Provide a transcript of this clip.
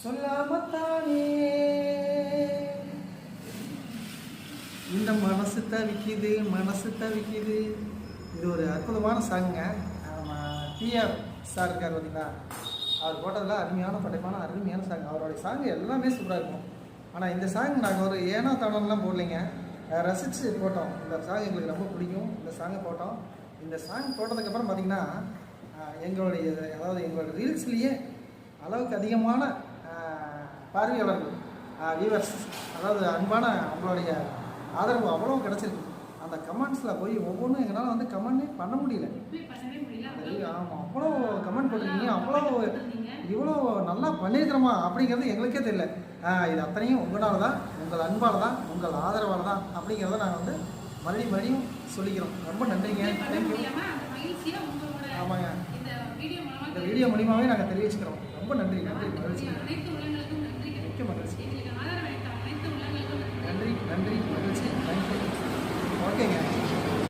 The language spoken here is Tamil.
சொல்லாமத்தானே இந்த மனசு தவிக்குது. இது ஒரு அற்புதமான சாங்குங்க. டிஆர் சார் இருக்கார் பார்த்தீங்களா, அவர் போட்டதில் அருமையான சாங். அவருடைய சாங் எல்லாமே சூப்பராக இருக்கும். ஆனால் இந்த சாங் நாங்கள் ஒரு ஏனோ தானம்லாம் போடலைங்க, ரசித்து போட்டோம். இந்த சாங் எங்களுக்கு ரொம்ப பிடிக்கும். இந்த சாங்கை போட்டோம். இந்த சாங் போட்டதுக்கப்புறம் பார்த்திங்கன்னா எங்களோட ரீல்ஸ்லேயே அளவுக்கு அதிகமான பார்வையாளர்கள், வியூவர்ஸ், அதாவது அன்பான அவங்களுடைய ஆதரவு அவ்வளோ கிடச்சிருக்கு. அந்த கமெண்ட்ஸில் போய் ஒவ்வொன்றும் எங்களால் வந்து கமெண்டே பண்ண முடியல. ஆமாம், அவ்வளோ கமெண்ட் பண்ணிருக்கீங்க, இவ்வளோ நல்லா பண்ணியிருக்கிறோமா அப்படிங்கிறது எங்களுக்கே தெரியல. இது அத்தனையும் உங்களால் தான், உங்கள் அன்பால் தான், உங்கள் ஆதரவால் தான் அப்படிங்கிறத நாங்கள் வந்து மறுபடியும் சொல்லிக்கிறோம். ரொம்ப நன்றிங்க, தேங்க்யூ. ஆமாங்க, இந்த வீடியோ மூலியமாகவே நாங்கள் தெரிவிச்சுக்கிறோம். ரொம்ப நன்றி.